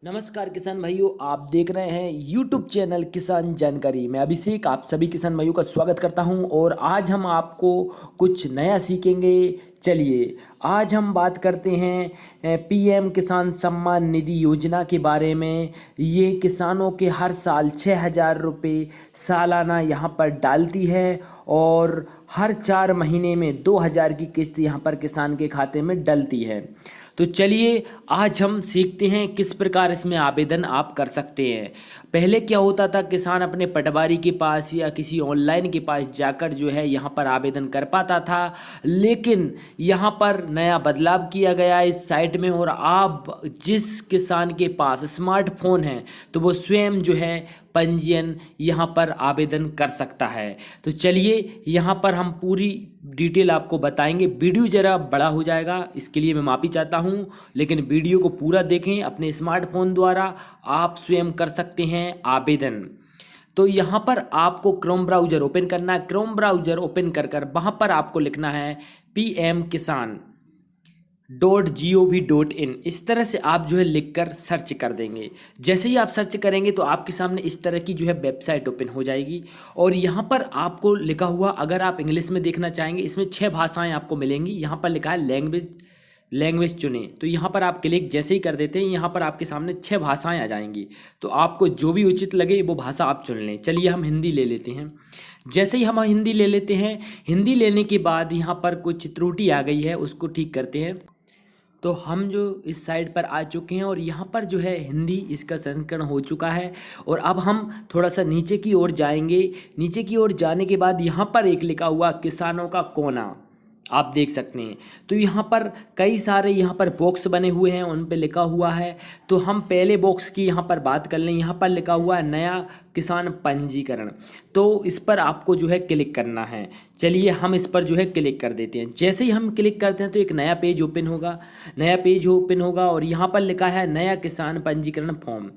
नमस्कार किसान भाइयों, आप देख रहे हैं यूट्यूब चैनल किसान जानकारी। मैं अभिषेक आप सभी किसान भाइयों का स्वागत करता हूं और आज हम आपको कुछ नया सीखेंगे। चलिए आज हम बात करते हैं पीएम किसान सम्मान निधि योजना के बारे में। ये किसानों के हर साल 6,000 रुपये सालाना यहाँ पर डालती है और हर 4 महीने में 2,000 की किस्त यहाँ पर किसान के खाते में डलती है। तो चलिए आज हम सीखते हैं किस प्रकार इसमें आवेदन आप कर सकते हैं। पहले क्या होता था, किसान अपने पटवारी के पास या किसी ऑनलाइन के पास जाकर जो है यहाँ पर आवेदन कर पाता था, लेकिन यहाँ पर नया बदलाव किया गया इस साइट में और आप जिस किसान के पास स्मार्टफोन है तो वो स्वयं जो है पंजीयन यहाँ पर आवेदन कर सकता है। तो चलिए यहाँ पर हम पूरी डिटेल आपको बताएंगे। वीडियो ज़रा बड़ा हो जाएगा, इसके लिए मैं माफ़ी चाहता हूँ, लेकिन वीडियो को पूरा देखें। अपने स्मार्टफोन द्वारा आप स्वयं कर सकते हैं आवेदन। तो यहाँ पर आपको क्रोम ब्राउज़र ओपन करना है। क्रोम ब्राउज़र ओपन कर वहाँ पर आपको लिखना है pmkisan.gov.in। इस तरह से आप जो है लिखकर सर्च कर देंगे। जैसे ही आप सर्च करेंगे तो आपके सामने इस तरह की जो है वेबसाइट ओपन हो जाएगी और यहाँ पर आपको लिखा हुआ, अगर आप इंग्लिश में देखना चाहेंगे, इसमें 6 भाषाएं आपको मिलेंगी। यहाँ पर लिखा है लैंग्वेज चुने, तो यहाँ पर आप क्लिक जैसे ही कर देते हैं यहाँ पर आपके सामने 6 भाषाएं आ जाएंगी। तो आपको जो भी उचित लगे वो भाषा आप चुन लें। चलिए हम हिंदी ले लेते हैं। जैसे ही हम हिंदी ले लेते हैं, हिंदी लेने के बाद यहाँ पर कुछ त्रुटि आ गई है, उसको ठीक करते हैं। तो हम जो इस साइड पर आ चुके हैं और यहाँ पर जो है हिंदी इसका संस्करण हो चुका है। और अब हम थोड़ा सा नीचे की ओर जाएंगे। नीचे की ओर जाने के बाद यहाँ पर एक लिखा हुआ किसानों का कोना आप देख सकते हैं। तो यहाँ पर कई सारे यहाँ पर बॉक्स बने हुए हैं, उन पे लिखा हुआ है। तो हम पहले बॉक्स की यहाँ पर बात कर लें। यहाँ पर लिखा हुआ है नया किसान पंजीकरण, तो इस पर आपको जो है क्लिक करना है। चलिए हम इस पर जो है क्लिक कर देते हैं। जैसे ही हम क्लिक करते हैं तो एक नया पेज ओपन होगा और यहाँ पर लिखा है नया किसान पंजीकरण फॉर्म।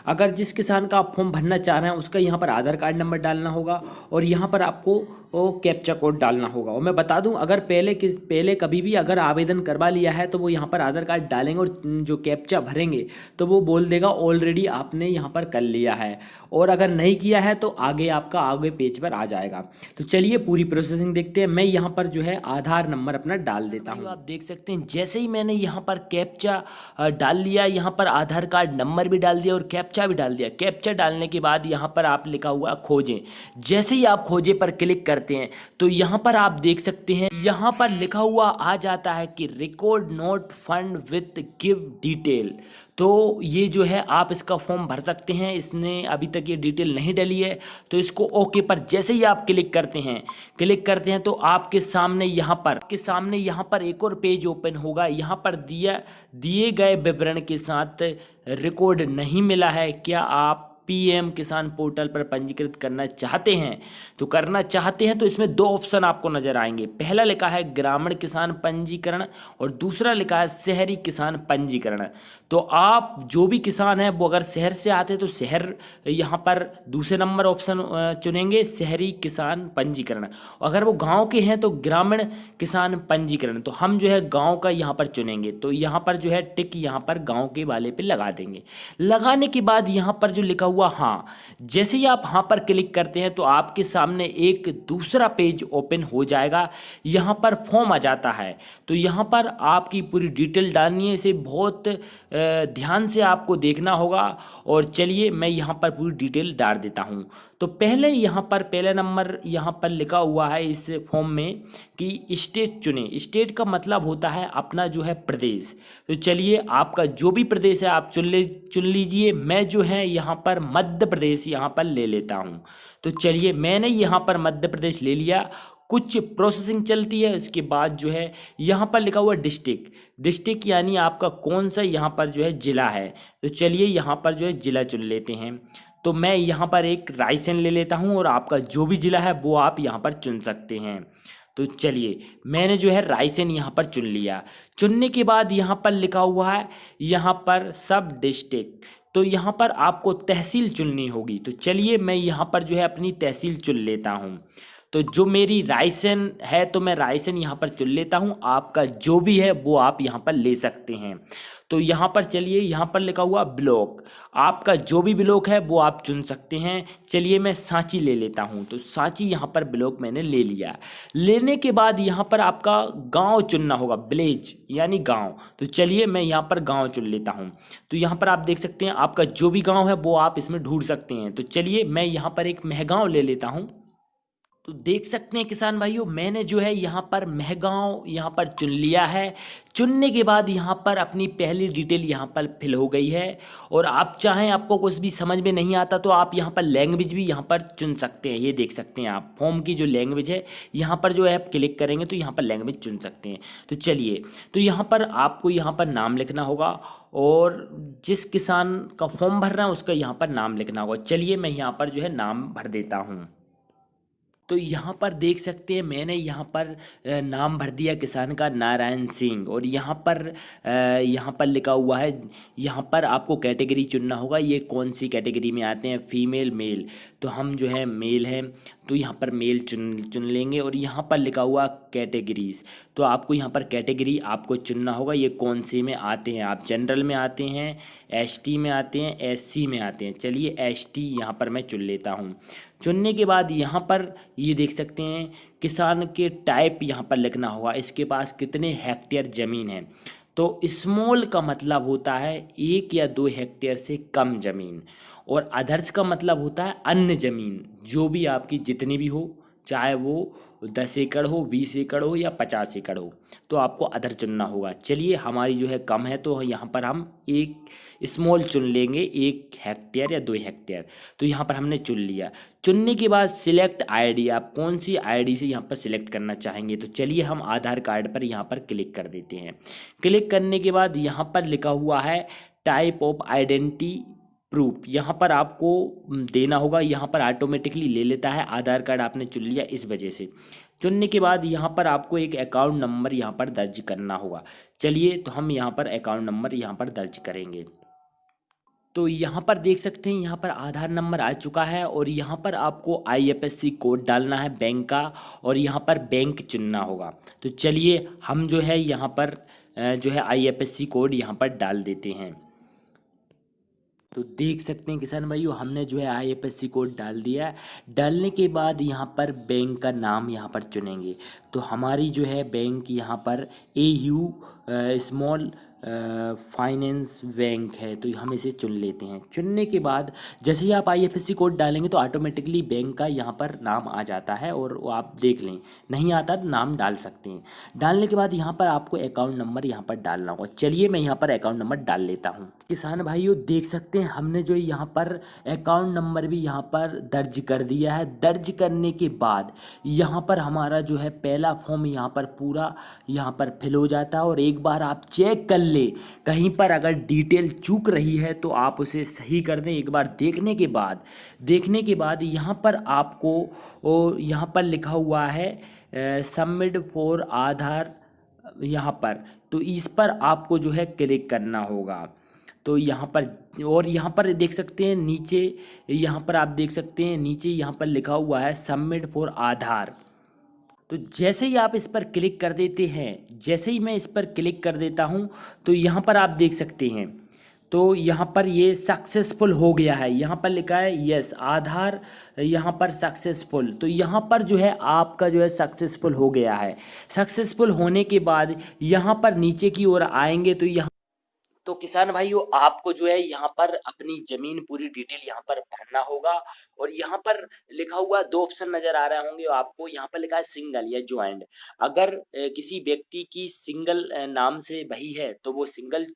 अगर जिस किसान का आप फॉर्म भरना चाह रहे हैं उसका यहाँ पर आधार कार्ड नंबर डालना होगा और यहाँ पर आपको वो कैप्चा कोड डालना होगा। और मैं बता दूं, अगर पहले कभी भी अगर आवेदन करवा लिया है तो वो यहाँ पर आधार कार्ड डालेंगे और जो कैप्चा भरेंगे तो वो बोल देगा ऑलरेडी आपने यहाँ पर कर लिया है, और अगर नहीं किया है तो आपका आगे पेज पर आ जाएगा। तो चलिए पूरी प्रोसेसिंग देखते हैं। मैं यहाँ पर जो है आधार नंबर अपना डाल देता हूँ। आप देख सकते हैं जैसे ही मैंने यहाँ पर कैप्चा डाल लिया, यहाँ पर आधार कार्ड नंबर भी डाल दिया और कैप्चा भी डाल दिया। कैप्चा डालने के बाद यहाँ पर आप लिखा हुआ खोजें। जैसे ही आप खोजे पर क्लिक करते हैं तो यहाँ पर आप देख सकते हैं यहाँ पर लिखा हुआ आ जाता है कि record note fund with give detail. तो ये जो है आप इसका फॉर्म भर सकते हैं। इसने अभी तक ये डिटेल नहीं डाली है तो इसको ओके पर जैसे ही आप क्लिक करते हैं तो आपके सामने यहाँ पर एक और पेज ओपन होगा। यहाँ पर दिए गए विवरण के साथ रिकॉर्ड नहीं मिला है। क्या आप पीएम किसान पोर्टल पर पंजीकृत करना चाहते हैं? तो इसमें 2 ऑप्शन आपको नजर आएंगे। पहला लिखा है ग्रामीण किसान पंजीकरण और दूसरा लिखा है शहरी किसान पंजीकरण। तो आप जो भी किसान हैं वो अगर शहर से आते हैं तो शहर यहाँ पर दूसरे नंबर ऑप्शन चुनेंगे, शहरी किसान पंजीकरण। अगर वो गांव के हैं तो ग्रामीण किसान पंजीकरण। तो हम जो है गांव का यहाँ पर चुनेंगे। तो यहाँ पर जो है टिक यहाँ पर गांव के वाले पे लगा देंगे। लगाने के बाद यहाँ पर जो लिखा हुआ हाँ, जैसे ही आप हाँ पर क्लिक करते हैं तो आपके सामने एक दूसरा पेज ओपन हो जाएगा। यहाँ पर फॉर्म आ जाता है। तो यहाँ पर आपकी पूरी डिटेल डालनी है। इसे बहुत ध्यान से आपको देखना होगा। और चलिए मैं यहाँ पर पूरी डिटेल डाल देता हूँ। तो पहले यहाँ पर पहला नंबर यहाँ पर लिखा हुआ है इस फॉर्म में कि स्टेट चुने। स्टेट का मतलब होता है अपना जो है प्रदेश। तो चलिए आपका जो भी प्रदेश है आप चुन लीजिए। मैं जो है यहाँ पर मध्य प्रदेश यहाँ पर ले लेता हूँ। तो चलिए मैंने यहाँ पर मध्य प्रदेश ले लिया। कुछ प्रोसेसिंग चलती है, इसके बाद जो है यहाँ पर लिखा हुआ डिस्ट्रिक्ट यानी आपका कौन सा यहाँ पर जो है ज़िला है। तो चलिए यहाँ पर जो है ज़िला चुन लेते हैं। तो मैं यहाँ पर एक रायसेन ले लेता हूँ और आपका जो भी ज़िला है वो आप यहाँ पर चुन सकते हैं। तो चलिए मैंने जो है रायसेन यहाँ पर चुन लिया। चुनने के बाद यहाँ पर लिखा हुआ है यहाँ पर सब डिस्ट्रिक्ट। तो यहाँ पर आपको तहसील चुननी होगी। तो चलिए मैं यहाँ पर जो है अपनी तहसील चुन लेता हूँ। तो जो मेरी रायसेन है तो मैं रायसेन यहाँ पर चुन लेता हूँ। आपका जो भी है वो आप यहाँ पर ले सकते हैं। तो तो यहाँ पर चलिए, यहाँ पर लिखा हुआ ब्लॉक, आपका जो भी ब्लॉक है वो आप चुन सकते हैं। चलिए मैं सांची ले लेता हूँ, तो सांची यहाँ पर ब्लॉक मैंने ले लिया। लेने के बाद यहाँ पर आपका गांव चुनना होगा, विलेज यानी गांव। तो चलिए मैं यहाँ पर गांव चुन लेता हूँ। तो यहाँ पर आप देख सकते हैं आपका जो भी गांव है वो आप इसमें ढूंढ सकते हैं। तो चलिए मैं यहाँ पर एक महगांव ले लेता हूँ। तो देख सकते हैं किसान भाइयों, मैंने जो है यहाँ पर महगांव यहाँ पर चुन लिया है। चुनने के बाद यहाँ पर अपनी पहली डिटेल यहाँ पर फिल हो गई है। और आप चाहें, आपको कुछ भी समझ में नहीं आता तो आप यहाँ पर लैंग्वेज भी यहाँ पर चुन सकते हैं। ये देख सकते हैं आप फॉर्म की जो लैंग्वेज है, यहाँ पर जो है आप क्लिक करेंगे तो यहाँ पर लैंग्वेज चुन सकते हैं। तो चलिए, तो यहाँ पर आपको यहाँ पर नाम लिखना होगा और जिस किसान का फॉर्म भर रहा है उसका यहाँ पर नाम लिखना होगा। चलिए मैं यहाँ पर जो है नाम भर देता हूँ। तो यहाँ पर देख सकते हैं मैंने यहाँ पर नाम भर दिया किसान का, नारायण सिंह। और यहाँ पर लिखा हुआ है, यहाँ पर आपको कैटेगरी चुनना होगा, ये कौन सी कैटेगरी में आते हैं, फीमेल मेल। तो हम जो है मेल हैं, तो यहाँ पर मेल चुन चुन लेंगे। और यहाँ पर लिखा हुआ कैटेगरीज, तो आपको यहाँ पर कैटेगरी आपको चुनना होगा, ये कौन से में आते हैं। आप जनरल में आते हैं, एसटी में आते हैं, एससी में आते हैं। चलिए एसटी यहाँ पर मैं चुन लेता हूँ। चुनने के बाद यहाँ पर ये देख सकते हैं किसान के टाइप यहाँ पर लिखना होगा, इसके पास कितने हेक्टेयर ज़मीन है। तो स्मॉल का मतलब होता है 1 या 2 हेक्टेयर से कम ज़मीन, और अदर्स का मतलब होता है अन्य ज़मीन, जो भी आपकी जितनी भी हो, चाहे वो 10 एकड़ हो, 20 एकड़ हो या 50 एकड़ हो, तो आपको अदर चुनना होगा। चलिए हमारी जो है कम है, तो यहाँ पर हम एक स्मॉल चुन लेंगे, 1 हेक्टेयर या 2 हेक्टेयर। तो यहाँ पर हमने चुन लिया। चुनने के बाद सिलेक्ट आईडी, आप कौन सी आईडी से यहाँ पर सिलेक्ट करना चाहेंगे। तो चलिए हम आधार कार्ड पर यहाँ पर क्लिक कर देते हैं। क्लिक करने के बाद यहाँ पर लिखा हुआ है टाइप ऑफ आइडेंटिटी प्रूफ, यहाँ पर आपको देना होगा। यहाँ पर ऑटोमेटिकली ले लेता है, आधार कार्ड आपने चुन लिया इस वजह से। चुनने के बाद यहाँ पर आपको एक अकाउंट नंबर यहाँ पर दर्ज करना होगा। चलिए तो हम यहाँ पर अकाउंट नंबर यहाँ पर दर्ज करेंगे। तो यहाँ पर देख सकते हैं यहाँ पर आधार नंबर आ चुका है, और यहाँ पर आपको आईएफएससी कोड डालना है बैंक का, और यहाँ पर बैंक चुनना होगा। तो चलिए हम जो है यहाँ पर जो है आईएफएससी कोड यहाँ पर डाल देते हैं। तो देख सकते हैं किसान भाइयों, हमने जो है आईएफएससी कोड डाल दिया है। डालने के बाद यहाँ पर बैंक का नाम यहाँ पर चुनेंगे। तो हमारी जो है बैंक यहाँ पर एयू स्मॉल फाइनेंस बैंक है, तो हम इसे चुन लेते हैं। चुनने के बाद जैसे ही आप आईएफएससी कोड डालेंगे तो ऑटोमेटिकली बैंक का यहाँ पर नाम आ जाता है, और वो आप देख लें, नहीं आता तो नाम डाल सकते हैं। डालने के बाद यहाँ पर आपको अकाउंट नंबर यहाँ पर डालना होगा। चलिए मैं यहाँ पर अकाउंट नंबर डाल लेता हूँ। किसान भाइयों देख सकते हैं हमने जो यहाँ पर अकाउंट नंबर भी यहाँ पर दर्ज कर दिया है। दर्ज करने के बाद यहाँ पर हमारा जो है पहला फॉर्म यहाँ पर पूरा यहाँ पर फिल हो जाता है। और एक बार आप चेक कर ले, कहीं पर अगर डिटेल चूक रही है तो आप उसे सही कर दें। एक बार देखने के बाद यहाँ पर आपको यहाँ पर लिखा हुआ है सबमिट फॉर आधार यहाँ पर, तो इस पर आपको जो है क्लिक करना होगा। तो यहाँ पर, और यहाँ पर देख सकते हैं नीचे, यहाँ पर आप देख सकते हैं नीचे यहाँ पर लिखा हुआ है सबमिट फॉर आधार। तो जैसे ही आप इस पर क्लिक कर देते हैं, जैसे ही मैं इस पर क्लिक कर देता हूँ, तो यहाँ पर आप देख सकते हैं, तो यहाँ पर ये सक्सेसफुल हो गया है। यहाँ पर लिखा है यस आधार, यहाँ पर सक्सेसफुल। तो यहाँ पर जो है आपका जो है सक्सेसफुल हो गया है। सक्सेसफुल होने के बाद यहाँ पर नीचे की ओर आएंगे, तो यहाँ, तो किसान भाइयों आपको जो है यहाँ पर अपनी जमीन पूरी डिटेल यहाँ पर भरना होगा। और यहाँ पर लिखा हुआ 2 ऑप्शन नजर आ रहे होंगे आपको, यहाँ पर लिखा है सिंगल या ज्वाइंट। अगर किसी व्यक्ति की सिंगल नाम से बही है तो वो सिंगल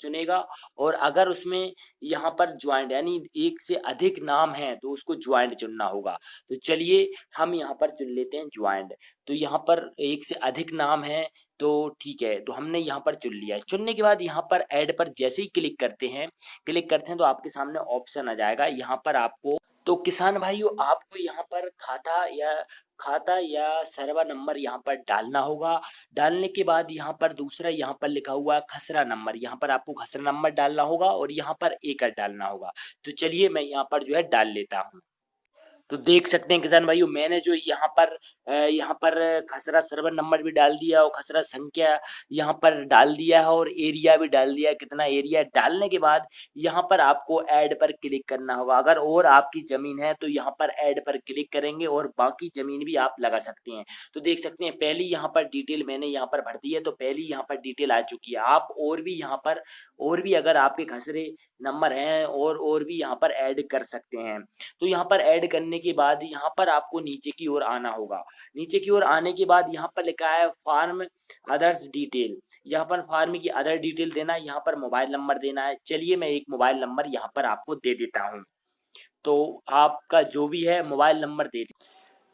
चुनेगा, और अगर उसमें यहाँ पर ज्वाइंट यानी एक से अधिक नाम है तो उसको ज्वाइंट चुनना होगा। तो चलिए हम यहाँ पर चुन लेते हैं ज्वाइंट। तो यहाँ पर एक से अधिक नाम है तो ठीक है, तो हमने यहाँ पर चुन लिया है। चुनने के बाद यहाँ पर ऐड पर जैसे ही क्लिक करते हैं तो आपके सामने ऑप्शन आ जाएगा। यहाँ पर आपको, तो किसान भाइयों आपको यहाँ पर खाता या सर्वर नंबर यहाँ पर डालना होगा। डालने के बाद यहाँ पर दूसरा यहाँ पर लिखा हुआ है खसरा नंबर, यहाँ पर आपको खसरा नंबर डालना होगा और यहाँ पर एकड़ डालना होगा। तो चलिए मैं यहाँ पर जो है डाल लेता हूँ। तो देख सकते हैं किसान भाइयों, मैंने जो यहाँ पर खसरा सर्वर नंबर भी डाल दिया और खसरा संख्या यहाँ पर डाल दिया है और एरिया भी डाल दिया है, कितना एरिया डालने के बाद यहाँ पर आपको ऐड पर क्लिक करना होगा। अगर और आपकी ज़मीन है तो यहाँ पर ऐड पर क्लिक करेंगे और बाकी ज़मीन भी आप लगा सकते हैं। तो देख सकते हैं पहली यहाँ पर डिटेल मैंने यहाँ पर भर दी है, तो पहली यहाँ पर डिटेल आ चुकी है। आप और भी यहाँ पर और भी अगर आपके खसरे नंबर हैं और भी यहाँ पर ऐड कर सकते हैं। तो यहाँ पर ऐड करने के बाद यहाँ पर आपको नीचे की ओर आना होगा। नीचे की ओर आने के बाद यहाँ पर लिखा है फार्म अदर्स डिटेल, यहाँ पर फार्म की अदर डिटेल देना है, यहाँ पर मोबाइल नंबर देना है। चलिए मैं एक मोबाइल नंबर यहाँ पर आपको दे देता हूँ, तो आपका जो भी है मोबाइल नंबर दे दें।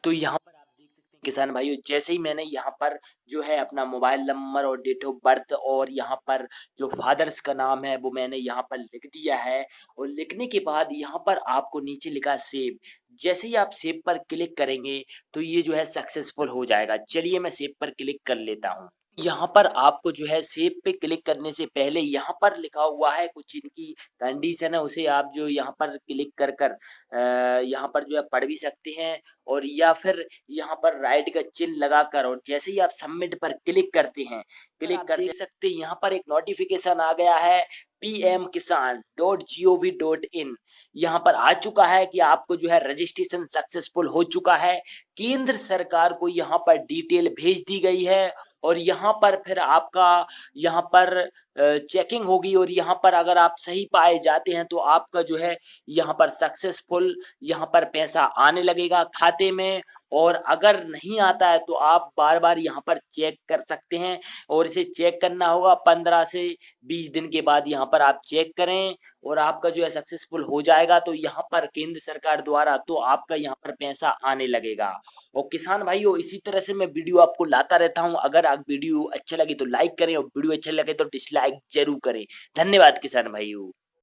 तो यहाँ पर आप देख सकते हैं किसान भाइयों, जैसे ही मैंने यहाँ पर जो है अपना मोबाइल नंबर और डेट ऑफ बर्थ और यहाँ पर जो फादर्स का नाम है वो मैंने यहाँ पर लिख दिया है। और लिखने के बाद यहाँ पर आपको नीचे लिखा सेव, जैसे ही आप सेव पर क्लिक करेंगे तो ये जो है सक्सेसफुल हो जाएगा। चलिए मैं सेव पर क्लिक कर लेता हूँ। यहाँ पर आपको जो है सेव पे क्लिक करने से पहले यहाँ पर लिखा हुआ है कुछ इनकी कंडीशन है, उसे आप जो यहाँ पर क्लिक कर कर यहाँ पर जो है पढ़ भी सकते हैं। और या फिर यहाँ पर राइट का चिन्ह लगाकर और जैसे ही आप सबमिट पर क्लिक करते हैं, क्लिक कर देख सकते हैं यहाँ पर एक नोटिफिकेशन आ गया है pmkisan.gov.in। यहाँ पर आ चुका है कि आपको जो है रजिस्ट्रेशन सक्सेसफुल हो चुका है। केंद्र सरकार को यहाँ पर डिटेल भेज दी गई है और यहाँ पर फिर आपका यहाँ पर चेकिंग होगी और यहाँ पर अगर आप सही पाए जाते हैं तो आपका जो है यहाँ पर सक्सेसफुल यहाँ पर पैसा आने लगेगा खाते में। और अगर नहीं आता है तो आप बार बार यहाँ पर चेक कर सकते हैं और इसे चेक करना होगा 15 से 20 दिन के बाद यहाँ पर आप चेक करें और आपका जो है सक्सेसफुल हो जाएगा। तो यहाँ पर केंद्र सरकार द्वारा तो आपका यहाँ पर पैसा आने लगेगा। और किसान भाइयों इसी तरह से मैं वीडियो आपको लाता रहता हूँ। अगर आप वीडियो अच्छा लगे तो लाइक करें और वीडियो अच्छा लगे तो डिसलाइक जरूर करें। धन्यवाद किसान भाइयों।